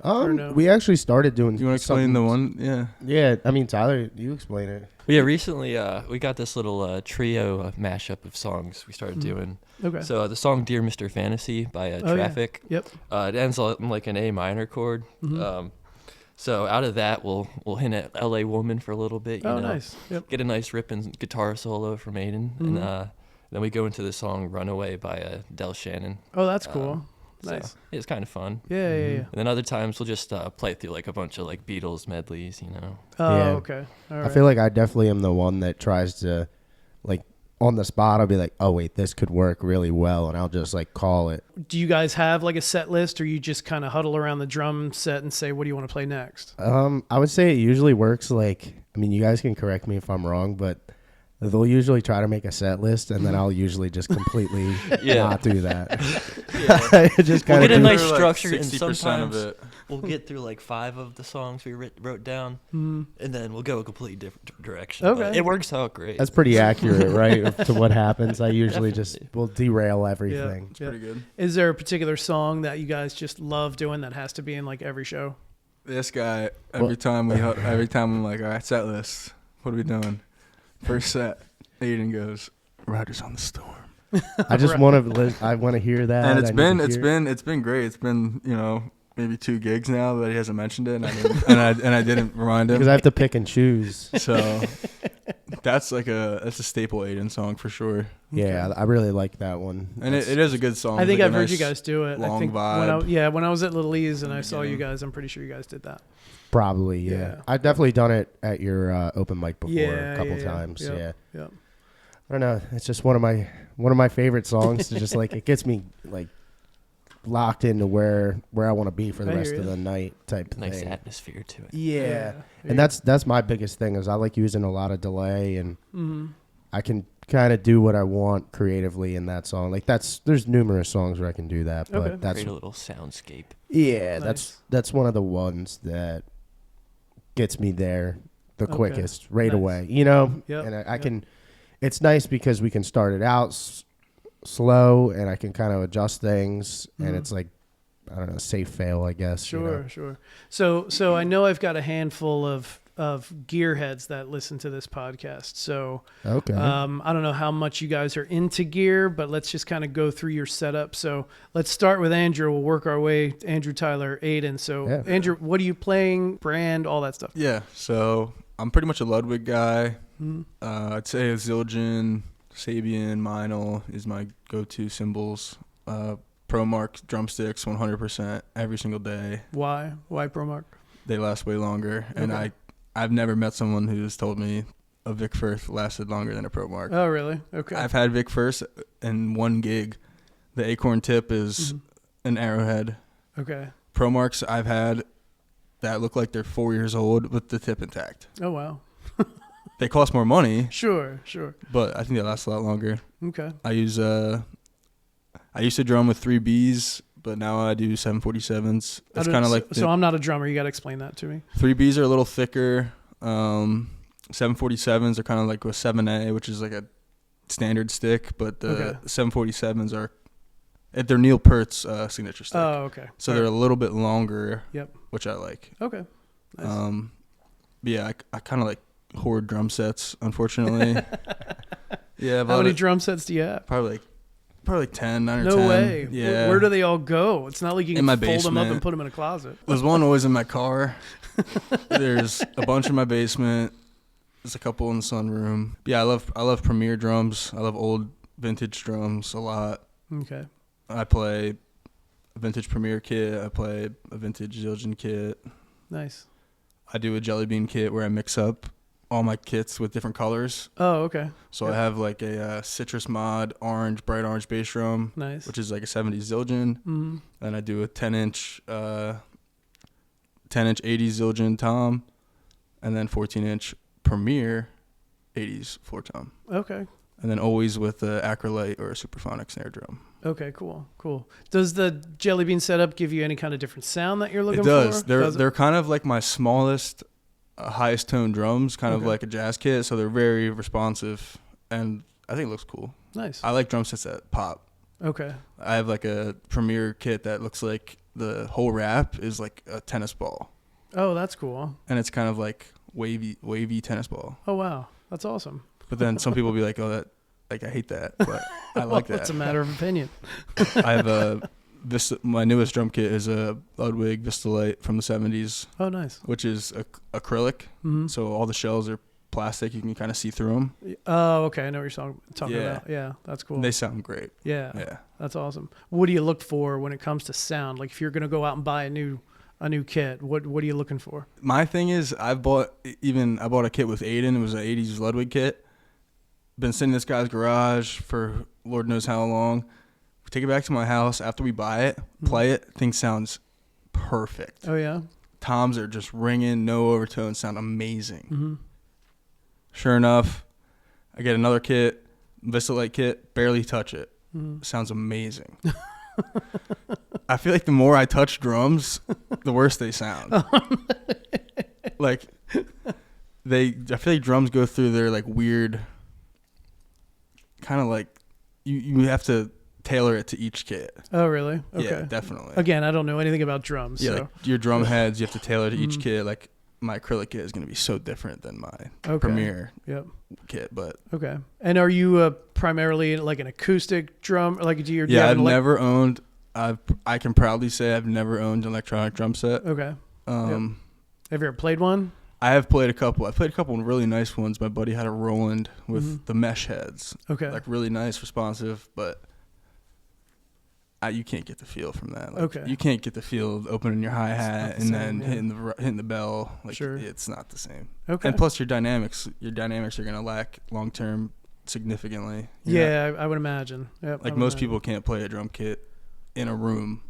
no? We actually started doing. Do you want to explain the one? Yeah. Yeah, I mean, Tyler, you explain it. Yeah, recently we got this little trio mashup of songs we started doing. Okay. So the song "Dear Mr. Fantasy" by yeah. Traffic. Yep. It ends on like an A minor chord. So out of that, we'll hint at "L.A. Woman" for a little bit. You know, nice. Yep. get a nice ripping guitar solo from Aiden, and then we go into the song "Runaway" by Del Shannon. Oh, that's cool. Nice. So it's kind of fun. Yeah. And then other times we'll just play through like a bunch of like Beatles medleys, you know. Oh, Yeah. okay. All right. I feel like I definitely am the one that tries to, like, on the spot, I'll be like, oh, wait, this could work really well, and I'll just, like, call it. Do you guys have like a set list, or you just kind of huddle around the drum set and say, what do you want to play next? I would say it usually works like, I mean, you guys can correct me if I'm wrong, but they'll usually try to make a set list, and then I'll usually just completely not do that. Just We'll kind get a of nice Like structure, and 60% sometimes of it. we'll get through like 5 of the songs we wrote down, and then we'll go a completely different direction. Okay. But it works out great. That's pretty accurate, right, to what happens. I usually just will derail everything. It's pretty good. Is there a particular song that you guys just love doing that has to be in like every show? This guy, every time I'm like, all right, set list. What are we doing? First set, Aiden goes, "Riders on the Storm." I just want to. I want to hear that. And I need to hear it. it's been great. It's been, you know, maybe 2 gigs now that he hasn't mentioned it, and I didn't remind him because I have to pick and choose. So that's a staple Aiden song for sure. Yeah, I really like that one. And it is a good song. I think It's I've like a heard you nice guys do it. I long think vibe. when I was at Little E's and In I the saw you beginning. guys, I'm pretty sure you guys did that. Probably, yeah. Yeah. I've definitely done it at your open mic before Yeah, a couple yeah, times. yep, Yeah. Yep. I don't know. It's just one of my favorite songs. To just like it gets me like locked into where I want to be for the I rest hear of ya. the night type nice thing. atmosphere to it. Yeah. And that's my biggest thing is I like using a lot of delay and I can kind of do what I want creatively in that song. Like there's numerous songs where I can do that, but Okay. that's Create a little soundscape. yeah, Nice. that's one of the ones that gets me there the Okay. quickest right Nice. away, you know? Yep, And I yep. can, it's nice because we can start it out slow and I can kind of adjust things and it's like, I don't know, safe fail, I guess. you know? Sure. So I know I've got a handful of gearheads that listen to this podcast. So Okay. I don't know how much you guys are into gear, but let's just kind of go through your setup. So let's start with Andrew. We'll work our way. Andrew, Tyler, Aiden. So Yeah. Andrew, what are you playing? Brand, all that stuff. Yeah, so I'm pretty much a Ludwig guy. I'd say a Zildjian, Sabian, Meinl is my go-to cymbals. ProMark drumsticks, 100% every single day. Why ProMark? They last way longer, and Okay. I've never met someone who's told me a Vic Firth lasted longer than a ProMark. Oh, really? Okay. I've had Vic Firth in one gig. The acorn tip is an arrowhead. Okay. ProMarks I've had that look like they're 4 years old with the tip intact. Oh, wow. They cost more money, Sure. but I think they last a lot longer. Okay. I used to drum with 3Bs, but now I do 747s. It's kind of like so I'm not a drummer. You got to explain that to me. 3Bs are a little thicker. 747s are kind of like a 7A, which is like a standard stick, but the 747s are they're Neil Peart's signature stick. Oh, okay. So All they're right. a little bit longer, Yep. which I like. Okay. Nice. But yeah, I kind of like hoard drum sets, unfortunately. Yeah, How many drum sets do you have? probably like 10, 9 or No 10. way. Yeah. Where do they all go? It's not like you In can my fold them up and basement. put them in a closet. There's one always in my car. There's a bunch in my basement. There's a couple in the sunroom. Yeah, I love Premier drums. I love old vintage drums a lot. Okay. I play a vintage Premier kit. I play a vintage Zildjian kit. Nice. I do a Jelly Bean kit where I mix up all my kits with different colors. Oh, okay. So Yep. I have like a citrus mod bright orange bass drum, Nice. which is like a 70s Zildjian. Mm-hmm. Then I do a 10-inch 80s Zildjian tom, and then 14-inch Premier 80s floor tom. Okay. And then always with a Acrolite or a Superphonic snare drum. Okay, cool. Does the Jelly Bean setup give you any kind of different sound that you're looking It does. for? They're kind of like my smallest, highest tone drums, kind of Okay. like a jazz kit. So they're very responsive, and I think it looks cool. Nice. I like drum sets that pop. Okay. I have like a Premier kit that looks like the whole wrap is like a tennis ball, Oh, that's cool. and it's kind of like wavy tennis ball. Oh, wow. That's awesome. But then some people will be like, "Oh, that like I hate that," but I like that. It's a matter of opinion. I have my newest drum kit is a Ludwig Vistalite from the 70s, Oh, nice. which is acrylic. Mm-hmm. So all the shells are plastic. You can kind of see through them. Oh, okay. I know what you're talking Yeah. about. Yeah, that's cool. They sound great. Yeah, Yeah. that's awesome. What do you look for when it comes to sound? Like if you're going to go out and buy a new kit, what are you looking for? My thing is I bought a kit with Aiden. It was an 80s Ludwig kit. Been sitting in this guy's garage for Lord knows how long. We take it back to my house after we buy it, play it. Thing sounds perfect. Oh, yeah? Toms are just ringing, no overtones, sound amazing. Mm-hmm. Sure enough, I get another kit, Vistalite kit, barely touch it. Mm-hmm. Sounds amazing. I feel like the more I touch drums, the worse they sound. Like I feel like drums go through their like weird kind of like you have to tailor it to each kit. Oh, really? Okay. Yeah, definitely. Again, I don't know anything about drums. Yeah, so. like your drum heads, you have to tailor to each kit. Like my acrylic kit is going to be so different than my Premier kit, but okay. And are you primarily like an acoustic drum? Like do you? I've never owned. I can proudly say I've never owned an electronic drum set. Okay. Have you ever played one? I have played a couple. I played a couple of really nice ones. My buddy had a Roland with the mesh heads. Okay. Like really nice, responsive, but you can't get the feel from that. Like, okay. You can't get the feel of opening your hi-hat and then hitting the bell. Like sure. It's not the same. Okay. And plus your dynamics are going to lack long term significantly. I would imagine. Yep, like most people can't play a drum kit in a room,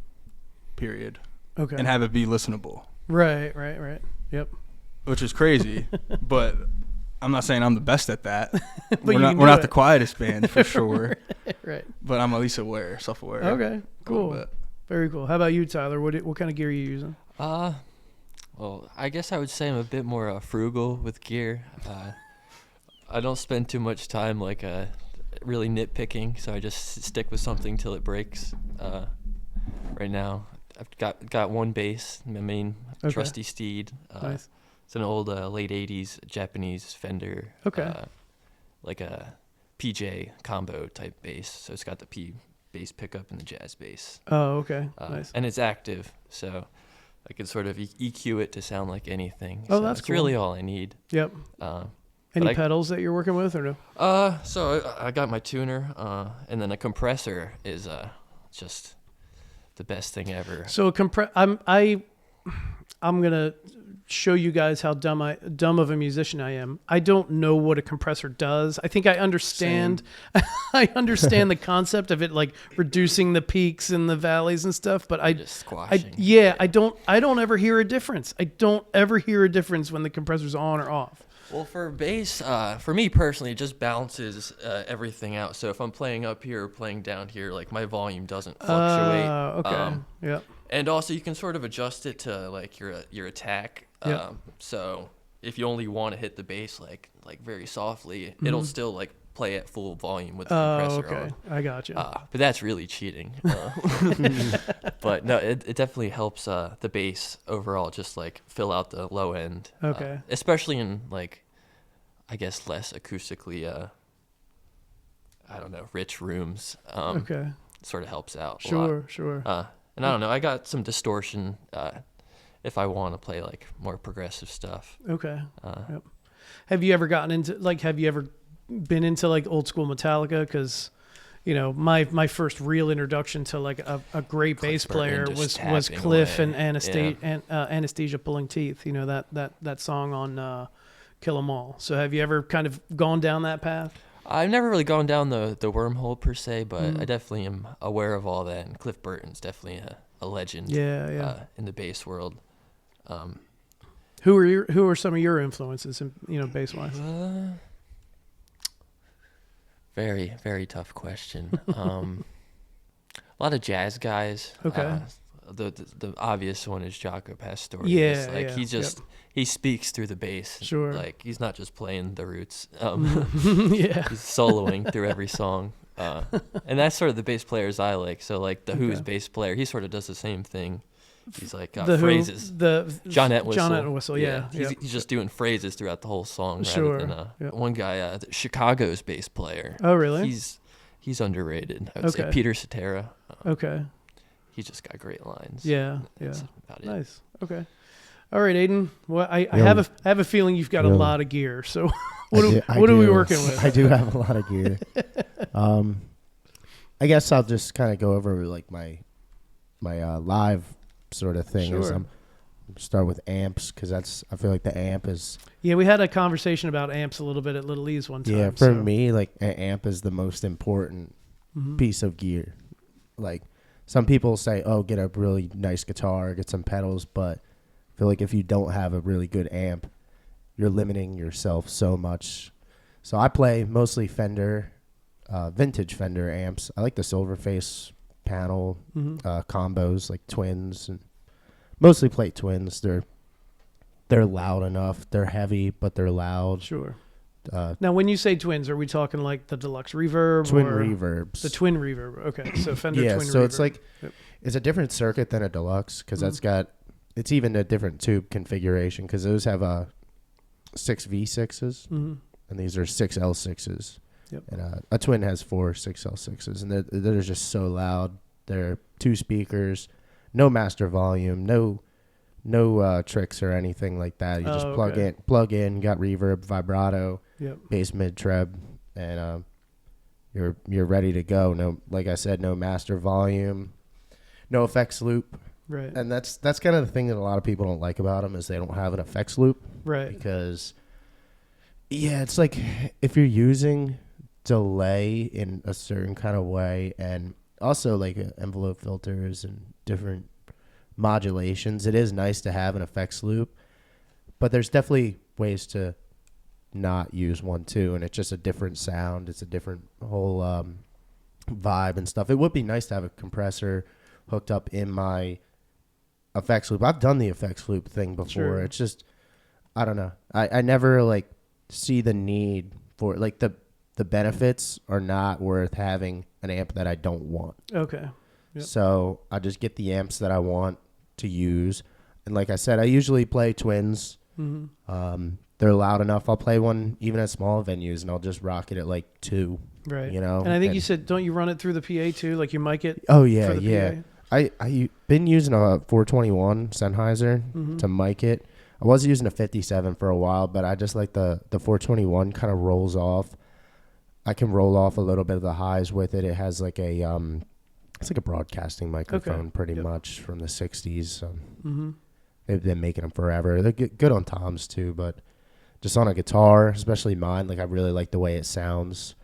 period. Okay. And have it be listenable. Right. Yep. Which is crazy, but I'm not saying I'm the best at that. We're not the quietest band for sure. Right. But I'm at least self-aware. Okay. Cool. Very cool. How about you, Tyler? What kind of gear are you using? Well, I guess I would say I'm a bit more frugal with gear. I don't spend too much time like really nitpicking, so I just stick with something till it breaks. Right now, I've got one bass, my main trusty Steed. Nice. It's an old late 80s Japanese Fender. Okay. Like a PJ combo type bass. So it's got the P bass pickup and the jazz bass. Oh, okay. Nice. And it's active, so I can sort of EQ it to sound like anything. Oh, so that's it's cool. really all I need. Yep. Any pedals that you're working with or no? So I got my tuner, and then a compressor is just the best thing ever. So I'm gonna show you guys how dumb of a musician I am. I don't know what a compressor does. I think I understand. I understand the concept of it, like reducing the peaks and the valleys and stuff. But just squashing. I don't ever hear a difference. I don't ever hear a difference when the compressor's on or off. Well, for bass, for me personally, it just balances everything out. So if I'm playing up here or playing down here, like my volume doesn't fluctuate. Okay. Yeah. And also, you can sort of adjust it to like your attack. Yep. So if you only want to hit the bass like very softly, it'll still like play at full volume with the compressor on. I got you. But that's really cheating. But no, it definitely helps the bass overall just like fill out the low end. Okay. Especially in like, I guess less acoustically, I don't know, rich rooms. Okay. Sort of helps out. Sure. And I don't know, I got some distortion if I want to play like more progressive stuff. Okay. Yep. Have you ever been into like old school Metallica? Because my first real introduction to like a great bass player was Cliff away. and Anesthesia Pulling Teeth. That song on Kill 'Em All. So have you ever kind of gone down that path? I've never really gone down the wormhole per se, but I definitely am aware of all that. And Cliff Burton's definitely a legend. In the bass world. Who are some of your influences in bass wise? Very, very tough question. A lot of jazz guys. Okay. The obvious one is Jaco Pastorius. He speaks through the bass. Sure. Like he's not just playing the roots. Yeah. He's soloing through every song. And that's sort of the bass players I like. So like the Who's bass player, he sort of does the same thing. He's like the phrases. John Entwistle. John Entwistle, yeah. He's just doing phrases throughout the whole song. Sure. Rather than, one guy, Chicago's bass player. Oh, really? He's underrated. I would say Peter Cetera. Okay. He's just got great lines. Yeah. That's about it. Nice. Okay. All right, Aiden. Well, I have a feeling you've got a lot of gear. So what are we working with? I do have a lot of gear. I guess I'll just kind of go over like my live sort of thing. Sure. Start with amps because I feel like the amp is. Yeah, we had a conversation about amps a little bit at Little E's one time. Yeah, for me, like an amp is the most important piece of gear. Like some people say, "Oh, get a really nice guitar, get some pedals," but I feel like if you don't have a really good amp, you're limiting yourself so much. So I play mostly Fender, vintage Fender amps. I like the Silverface panel combos, like twins, and mostly play twins. They're loud enough. They're heavy, but they're loud. Sure. Now, when you say twins, are we talking like the deluxe reverb? Twin or reverbs. The twin reverb. Okay, so Fender twin reverb. Yeah, so it's like it's a different circuit than a deluxe because it's even a different tube configuration because those have 6 V6s and these are 6 L6s. Yep. And a twin has 4 6 L6s and they're just so loud. They're 2 speakers, no master volume, no tricks or anything like that. You just plug in, got reverb, vibrato, bass, mid, treb, and you're ready to go. No, like I said, no master volume, no effects loop. Right. And that's kind of the thing that a lot of people don't like about them is they don't have an effects loop. Right. Because it's like if you're using delay in a certain kind of way and also like envelope filters and different modulations, it is nice to have an effects loop, but there's definitely ways to not use one too, and it's just a different sound. It's a different whole vibe and stuff. It would be nice to have a compressor hooked up in my effects loop. I've done the effects loop thing before. Sure. It's just, I don't know. I never like see the need for like the benefits are not worth having an amp that I don't want. Okay. Yep. So I just get the amps that I want to use. And like I said, I usually play twins. They're loud enough. I'll play one even at small venues and I'll just rock it at like 2. Right. You know? And I think you said, don't you run it through the PA too? Like you mic it? Oh, yeah, for the yeah. PA? I've been using a 421 Sennheiser to mic it. I was using a 57 for a while, but I just like the 421 kind of rolls off. I can roll off a little bit of the highs with it. It has like it's like a broadcasting microphone pretty much from the 60s. They've been making them forever. They're good on toms too, but just on a guitar, especially mine, like I really like the way it sounds.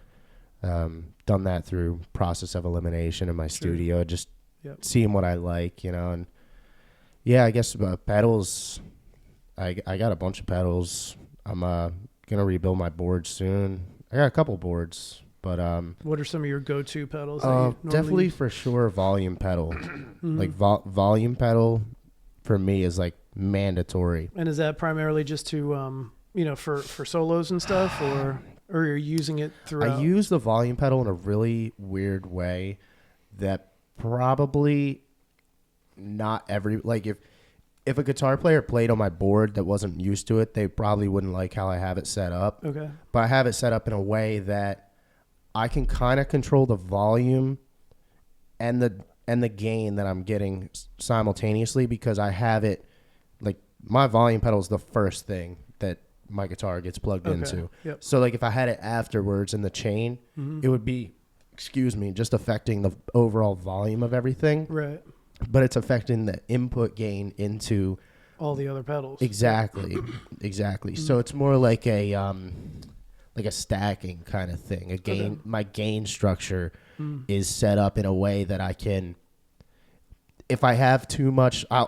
Done that through process of elimination in my studio, just seeing what I like, you know. And yeah, I guess pedals, I got a bunch of pedals. I'm gonna rebuild my board soon. I got a couple boards, but what are some of your go-to pedals? Definitely for sure volume pedal. Like volume pedal for me is like mandatory. And is that primarily just to for solos and stuff, or you're using it throughout? I use the volume pedal in a really weird way that probably not every, like if a guitar player played on my board that wasn't used to it, they probably wouldn't like how I have it set up. Okay. But I have it set up in a way that I can kind of control the volume and the gain that I'm getting simultaneously because I have it, like my volume pedal is the first thing that my guitar gets plugged into. Yep. So like if I had it afterwards in the chain, it would be, just affecting the overall volume of everything. Right. But it's affecting the input gain into all the other pedals. Exactly. So it's more like a stacking kind of thing. My gain structure is set up in a way that I can, if I have too much, my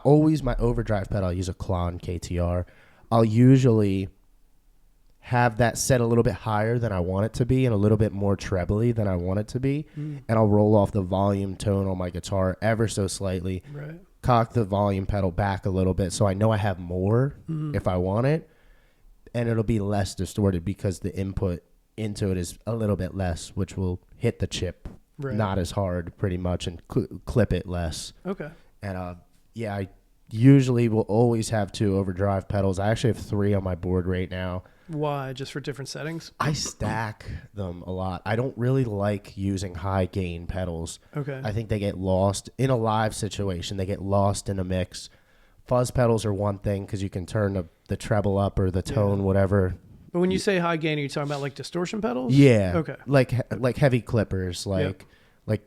overdrive pedal, I use a Klon KTR. I'll usually have that set a little bit higher than I want it to be and a little bit more trebly than I want it to be. And I'll roll off the volume tone on my guitar ever so slightly. Right. Cock the volume pedal back a little bit so I know I have more if I want it. And it'll be less distorted because the input into it is a little bit less, which will hit the chip not as hard pretty much and clip it less. Okay. And usually will always have 2 overdrive pedals. I actually have 3 on my board right now. Why? Just for different settings? I stack them a lot. I don't really like using high gain pedals. Okay. I think they get lost in a live situation. They get lost in a mix. Fuzz pedals are one thing because you can turn the treble up or the tone, whatever. But when you say high gain, are you talking about like distortion pedals? Yeah. Okay. Like heavy clippers, like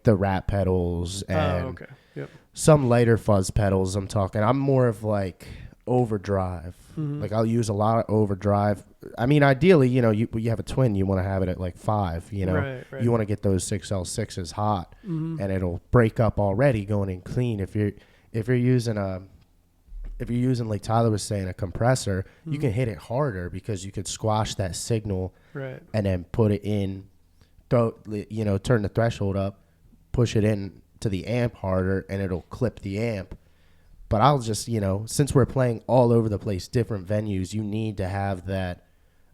the Rat pedals and okay. Yep. some lighter fuzz pedals. I'm more of like overdrive. Mm-hmm. Like I'll use a lot of overdrive. I mean, ideally, you have a twin, you want to have it at like 5, Right. You want to get those 6L6s hot and it'll break up already going in clean. If you're using like Tyler was saying, a compressor, you can hit it harder because you could squash that signal and then put it in, turn the threshold up, push it in to the amp harder and it'll clip the amp. But I'll just, since we're playing all over the place, different venues, you need to have that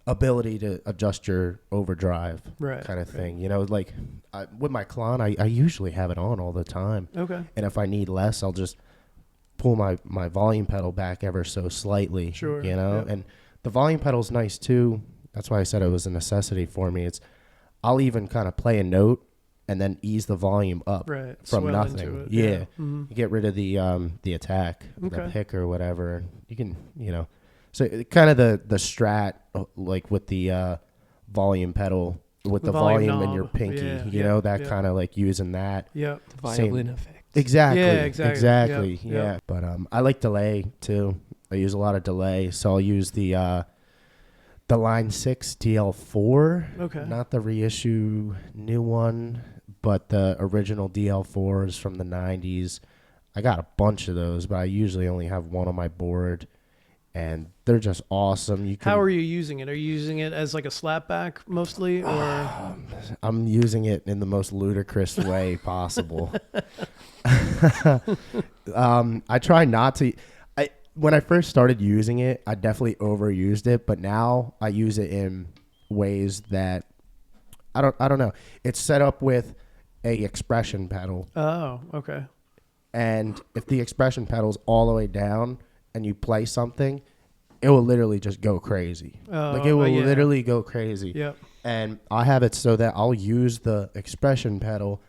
ability to adjust your overdrive kind of thing. Like with my Klon, I usually have it on all the time. Okay. And if I need less, I'll just pull my volume pedal back ever so slightly. Sure. And the volume pedal's nice too. That's why I said it was a necessity for me. I'll even kind of play a note and then ease the volume up from Swell nothing. into it. Yeah. Mm-hmm. You get rid of the attack, the Okay. pick or whatever. You can, so kind of the strat, like with the volume pedal, with the volume in your pinky, that kind of like using that. Yeah. The violin effect. Exactly. Yeah, exactly. Yeah. But I like delay too. I use a lot of delay, so I'll use the Line 6 DL4. Okay. Not the reissue new one, but the original DL4s from the 90s. I got a bunch of those, but I usually only have one on my board, and they're just awesome. How are you using it? Are you using it as like a slapback mostly, or? I'm using it in the most ludicrous way possible. I try not to. When I first started using it, I definitely overused it, but now I use it in ways that I don't know. It's set up with a expression pedal, Oh, okay. and if the expression pedal's all the way down and you play something, it will literally just go crazy. Like it will literally go crazy. Yep. And I have it so that I'll use the expression pedal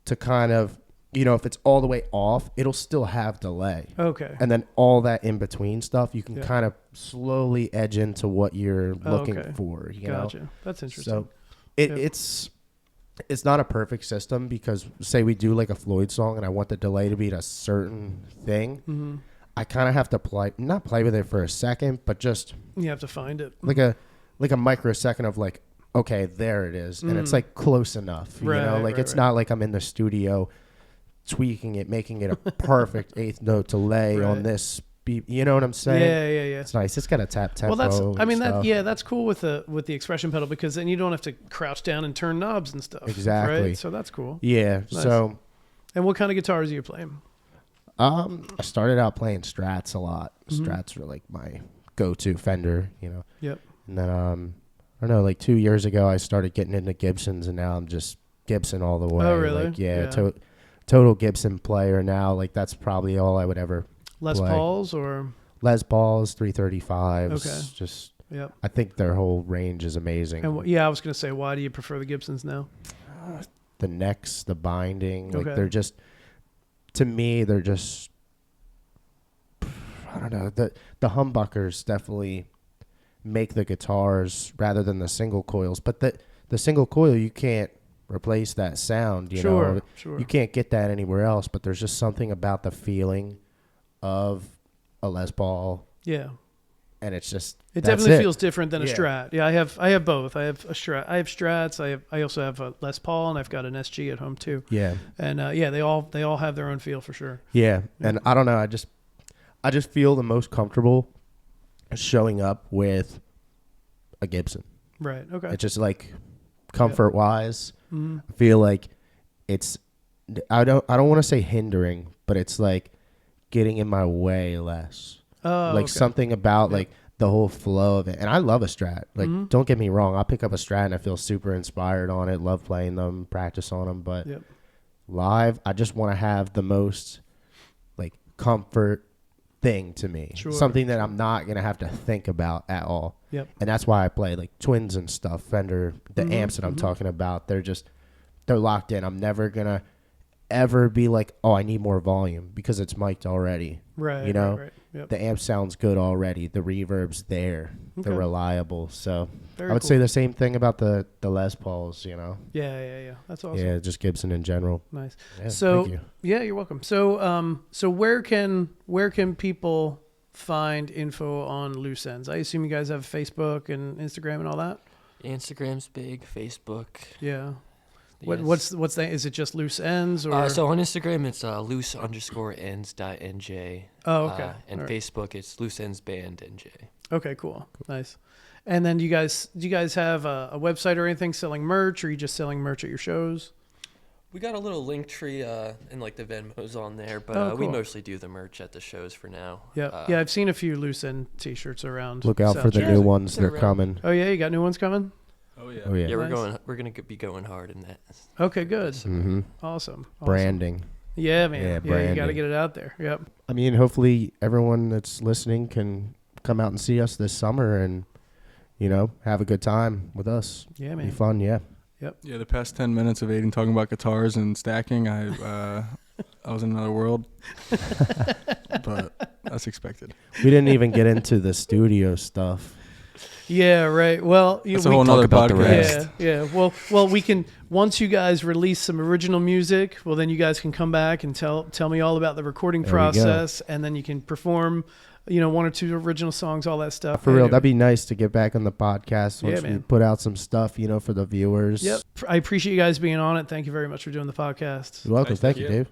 to kind of, if it's all the way off, it'll still have delay. Okay. And then all that in between stuff, you can kind of slowly edge into what you're looking for. Gotcha. That's interesting. So it's not a perfect system because say we do like a Floyd song and I want the delay to be at a certain thing. I kind of have to not play with it for a second, but just you have to find it. like a microsecond of like, okay, there it is. And it's like close enough, it's not like I'm in the studio tweaking it, making it a perfect eighth note delay on this beat. You know what I'm saying? Yeah. It's nice. It's got a tap tempo. Well, that's cool with the expression pedal because then you don't have to crouch down and turn knobs and stuff. Exactly. Right? So that's cool. Yeah. Nice. So. And what kind of guitars are you playing? I started out playing Strats a lot. Strats were like my go-to Fender, Yep. And then I don't know, like 2 years ago I started getting into Gibsons, and now I'm just Gibson all the way. Oh, really? Like, total Gibson player now. Like that's probably all I would ever Les play. Pauls or Les Pauls, 335s. Okay. Just yep. I think their whole range is amazing. And I was gonna say, why do you prefer the Gibsons now? The necks, the binding, like Okay. they're just, to me, they're just, I don't know, the humbuckers definitely make the guitars rather than the single coils. But the single coil, you can't replace that sound, you know. Sure. You can't get that anywhere else, but there's just something about the feeling of a Les Paul. Yeah. And it's just it definitely feels different than a Strat. Yeah, I have both. I have a Strat. I have Strats. I also have a Les Paul, and I've got an SG at home too. Yeah. And they all have their own feel for sure. Yeah. And I don't know, I just feel the most comfortable showing up with a Gibson. Right. Okay. It's just like comfort wise, I feel like it's I don't want to say hindering, but it's like getting in my way less. Something about like the whole flow of it. And I love a Strat. Like don't get me wrong, I'll pick up a Strat and I feel super inspired on it, love playing them, practice on them, but live I just want to have the most like comfort thing to me. Sure. Something that I'm not going to have to think about at all. Yep. And that's why I play like Twins and stuff, Fender, the amps that I'm talking about. They're locked in. I'm never going to ever be like, oh, I need more volume because it's mic'd already. Right. You know, Right. Yep. the amp sounds good already. The reverb's there. Okay. They're reliable. So Very I would cool. say the same thing about the Les Pauls, you know. Yeah. That's awesome. Yeah, just Gibson in general. Nice. Yeah, So thank you. yeah, you're welcome. So where can people find info on Loose Ends? I assume you guys have Facebook and Instagram and all that. Instagram's big, Facebook. Yeah. Yes. What's that? Is it just Loose Ends or? So on Instagram it's loose_ends.nj. Oh, okay. And All right. Facebook it's loose ends band nj. Okay, cool. Nice. And then do you guys have a website or anything selling merch, or are you just selling merch at your shows? We got a little link tree and like the Venmos on there, but Oh, we cool. mostly do the merch at the shows for now. Yeah. Yeah, I've seen a few Loose End t-shirts around. Look out South for the Jersey. new ones. they're They're around. coming. Oh yeah, you got new ones coming? Oh yeah. Oh, yeah. Yeah, Nice. we're gonna be going hard in that. Okay, good. Mm-hmm. Awesome. Branding. Yeah, man. Yeah, you got to branding. get it out there. Yep. I mean, hopefully everyone that's listening can come out and see us this summer and, you know, have a good time with us. Yeah, Be man. fun, yeah. Yeah, the past 10 minutes of Aiden talking about guitars and stacking, I was in another world. But that's expected. We didn't even get into the studio stuff. Yeah, right. Well, That's a whole nother about the podcast. rest. Yeah. Well, we can once you guys release some original music. Well, then you guys can come back and tell me all about the recording There we go. process, and then you can perform, one or two original songs, all that stuff. For real, Anyway. that'd be nice to get back on the podcast once Yeah, we man. put out some stuff, for the viewers. Yep. I appreciate you guys being on it. Thank you very much for doing the podcast. You're welcome. Nice, Thank thank you, you. Dave.